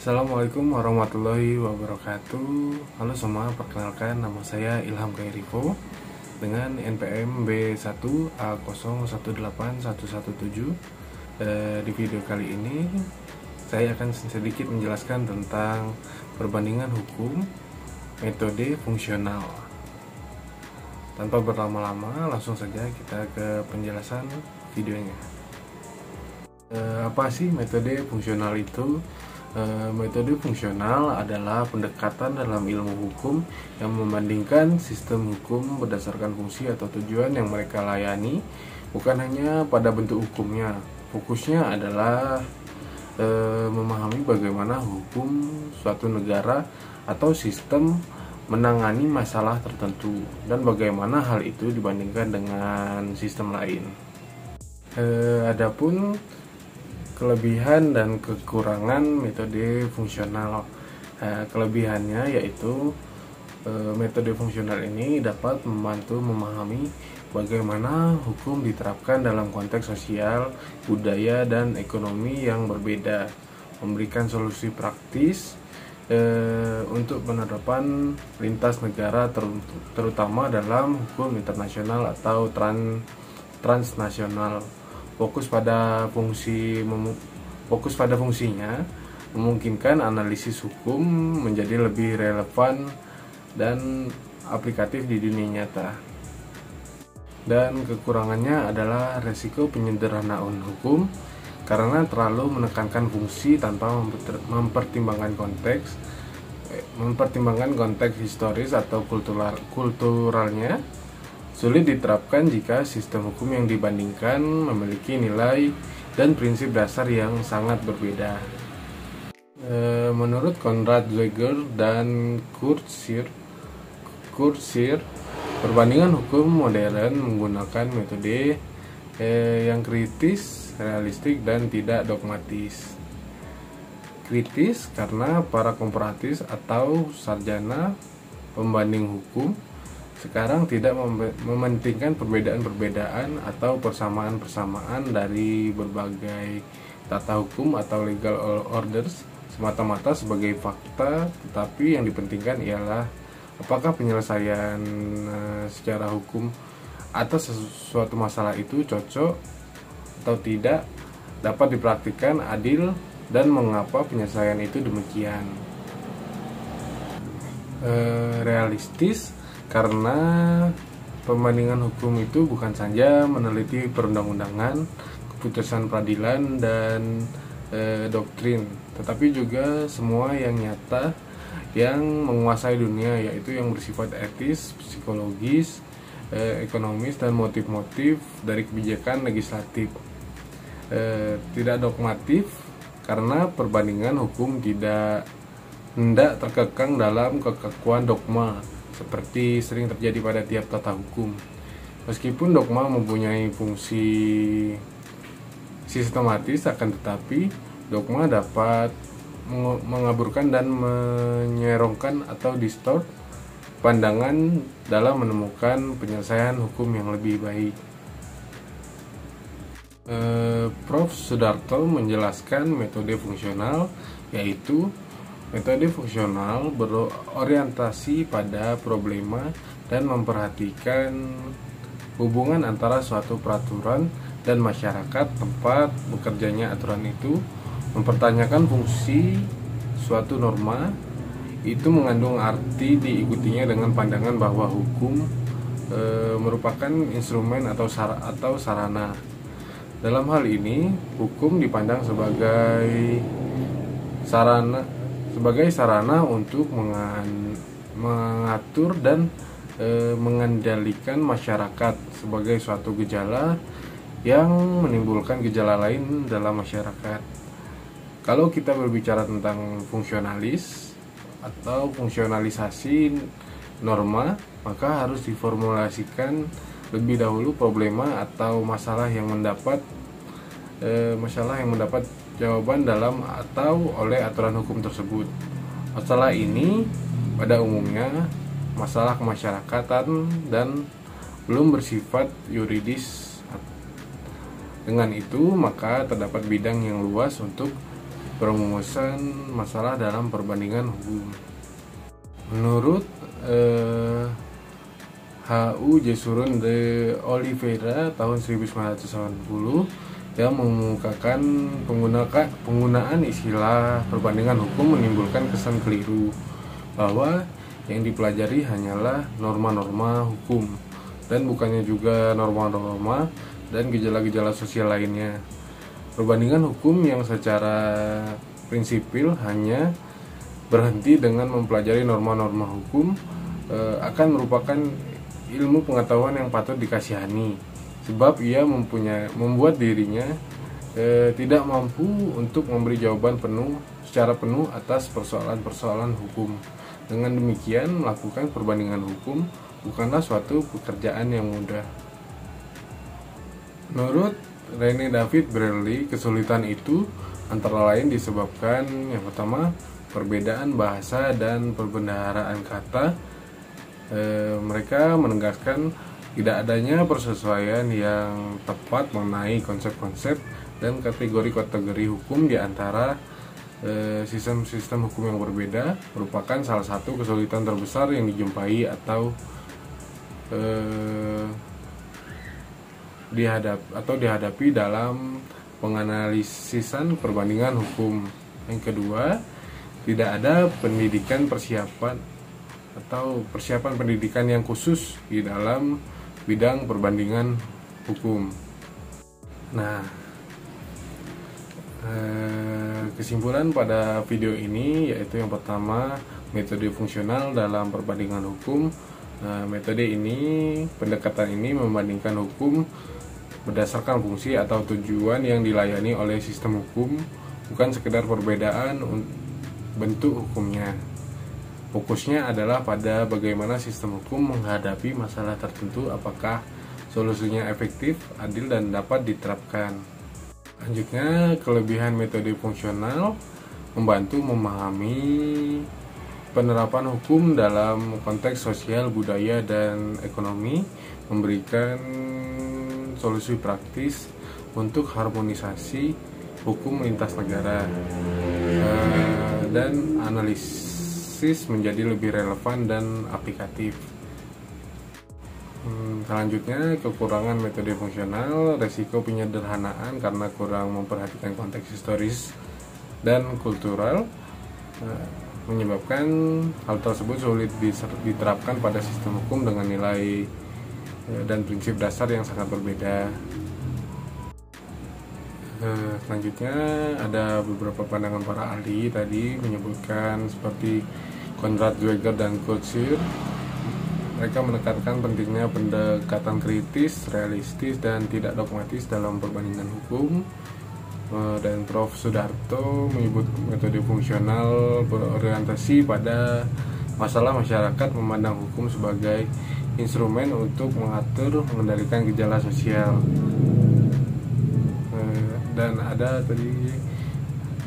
Assalamualaikum warahmatullahi wabarakatuh. Halo semua, perkenalkan nama saya Ilham Kairivo dengan NPM B1A018117. Di video kali ini saya akan sedikit menjelaskan tentang perbandingan hukum metode fungsional. Tanpa berlama-lama, langsung saja kita ke penjelasan videonya. Apa sih metode fungsional itu? Metode fungsional adalah pendekatan dalam ilmu hukum yang membandingkan sistem hukum berdasarkan fungsi atau tujuan yang mereka layani, bukan hanya pada bentuk hukumnya. Fokusnya adalah memahami bagaimana hukum suatu negara atau sistem menangani masalah tertentu dan bagaimana hal itu dibandingkan dengan sistem lain. Adapun kelebihan dan kekurangan metode fungsional. Kelebihannya yaitu metode fungsional ini dapat membantu memahami bagaimana hukum diterapkan dalam konteks sosial, budaya, dan ekonomi yang berbeda, memberikan solusi praktis untuk penerapan lintas negara, terutama dalam hukum internasional atau transnasional. Fokus pada fungsinya memungkinkan analisis hukum menjadi lebih relevan dan aplikatif di dunia nyata. Dan kekurangannya adalah resiko penyederhanaan hukum karena terlalu menekankan fungsi tanpa mempertimbangkan konteks historis atau kulturalnya. Sulit diterapkan jika sistem hukum yang dibandingkan memiliki nilai dan prinsip dasar yang sangat berbeda. Menurut Konrad Zweger dan Kurt Scheer, perbandingan hukum modern menggunakan metode yang kritis, realistik, dan tidak dogmatis. Kritis karena para komparatis atau sarjana pembanding hukum sekarang tidak mementingkan perbedaan-perbedaan atau persamaan-persamaan dari berbagai tata hukum atau legal orders semata-mata sebagai fakta, tetapi yang dipentingkan ialah apakah penyelesaian secara hukum atas sesuatu masalah itu cocok atau tidak, dapat dipraktikkan adil, dan mengapa penyelesaian itu demikian. Realistis karena pembandingan hukum itu bukan saja meneliti perundang-undangan, keputusan peradilan, dan doktrin, tetapi juga semua yang nyata yang menguasai dunia, yaitu yang bersifat etis, psikologis, ekonomis, dan motif-motif dari kebijakan legislatif. Tidak dogmatif karena perbandingan hukum tidak hendak terkekang dalam kekakuan dogma seperti sering terjadi pada tiap tata hukum. Meskipun dogma mempunyai fungsi sistematis, akan tetapi dogma dapat mengaburkan dan menyerongkan atau distort pandangan dalam menemukan penyelesaian hukum yang lebih baik. Prof. Sudarto menjelaskan metode fungsional, yaitu metode fungsional berorientasi pada problema dan memperhatikan hubungan antara suatu peraturan dan masyarakat tempat bekerjanya aturan itu, mempertanyakan fungsi suatu norma, itu mengandung arti diikutinya dengan pandangan bahwa hukum merupakan instrumen atau sarana. Dalam hal ini, hukum dipandang sebagai sarana untuk mengatur dan mengendalikan masyarakat sebagai suatu gejala yang menimbulkan gejala lain dalam masyarakat. Kalau kita berbicara tentang fungsionalis atau fungsionalisasi norma, maka harus diformulasikan lebih dahulu problema atau masalah yang mendapat jawaban dalam atau oleh aturan hukum tersebut. Masalah ini pada umumnya masalah kemasyarakatan dan belum bersifat yuridis. Dengan itu, maka terdapat bidang yang luas untuk perumusan masalah dalam perbandingan hukum. Menurut H.U. Jesurun de Oliveira tahun 1980 yang mengemukakan penggunaan istilah perbandingan hukum menimbulkan kesan keliru bahwa yang dipelajari hanyalah norma-norma hukum dan bukannya juga norma-norma dan gejala-gejala sosial lainnya. Perbandingan hukum yang secara prinsipil hanya berhenti dengan mempelajari norma-norma hukum akan merupakan ilmu pengetahuan yang patut dikasihani, sebab ia membuat dirinya tidak mampu untuk memberi jawaban secara penuh atas persoalan-persoalan hukum. Dengan demikian, melakukan perbandingan hukum bukanlah suatu pekerjaan yang mudah. Menurut Rene David Brearley, kesulitan itu antara lain disebabkan yang pertama, perbedaan bahasa dan perbendaharaan kata. Mereka menegaskan tidak adanya persesuaian yang tepat mengenai konsep-konsep dan kategori-kategori hukum di antara sistem-sistem hukum yang berbeda, merupakan salah satu kesulitan terbesar yang dijumpai atau dihadapi dalam penganalisisan perbandingan hukum. Yang kedua, tidak ada persiapan pendidikan yang khusus di dalam bidang perbandingan hukum. Nah, kesimpulan pada video ini yaitu yang pertama, metode fungsional dalam perbandingan hukum. Metode ini, pendekatan ini membandingkan hukum berdasarkan fungsi atau tujuan yang dilayani oleh sistem hukum, bukan sekedar perbedaan bentuk hukumnya. Fokusnya adalah pada bagaimana sistem hukum menghadapi masalah tertentu, apakah solusinya efektif, adil, dan dapat diterapkan. Selanjutnya, kelebihan metode fungsional membantu memahami penerapan hukum dalam konteks sosial, budaya, dan ekonomi, memberikan solusi praktis untuk harmonisasi hukum lintas negara, dan analisis menjadi lebih relevan dan aplikatif. Selanjutnya, kekurangan metode fungsional, resiko penyederhanaan karena kurang memperhatikan konteks historis dan kultural, menyebabkan hal tersebut sulit diterapkan pada sistem hukum dengan nilai dan prinsip dasar yang sangat berbeda. Selanjutnya, ada beberapa pandangan para ahli tadi menyebutkan seperti Konrad Zweger dan Kurt Scheer. Mereka menekankan pentingnya pendekatan kritis, realistis, dan tidak dogmatis dalam perbandingan hukum. Dan Prof. Sudarto menyebut metode fungsional berorientasi pada masalah masyarakat, memandang hukum sebagai instrumen untuk mengendalikan gejala sosial. Dan ada tadi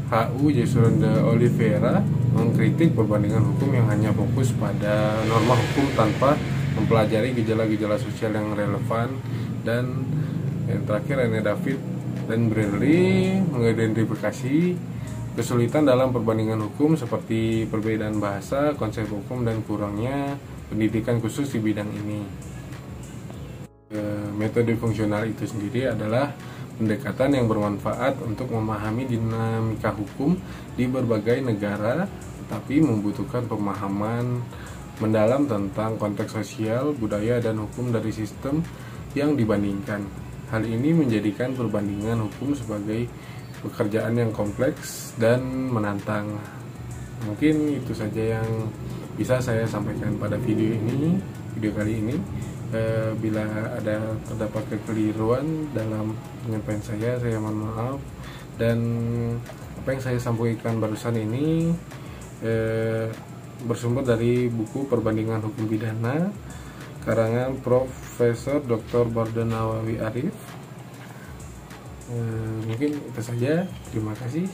H.U. Jesurun de Oliveira mengkritik perbandingan hukum yang hanya fokus pada norma hukum tanpa mempelajari gejala-gejala sosial yang relevan. Dan yang terakhir, Rene David dan Brearley mengidentifikasi kesulitan dalam perbandingan hukum seperti perbedaan bahasa, konsep hukum, dan kurangnya pendidikan khusus di bidang ini. Metode fungsional itu sendiri adalah pendekatan yang bermanfaat untuk memahami dinamika hukum di berbagai negara, tetapi membutuhkan pemahaman mendalam tentang konteks sosial, budaya, dan hukum dari sistem yang dibandingkan. Hal ini menjadikan perbandingan hukum sebagai pekerjaan yang kompleks dan menantang. Mungkin itu saja yang bisa saya sampaikan pada video kali ini. Bila terdapat kekeliruan dalam penyampaian saya mohon maaf. Dan apa yang saya sampaikan barusan ini bersumber dari buku Perbandingan Hukum Pidana karangan Profesor Dr. Barden Nawawi Arif. Mungkin itu saja. Terima kasih.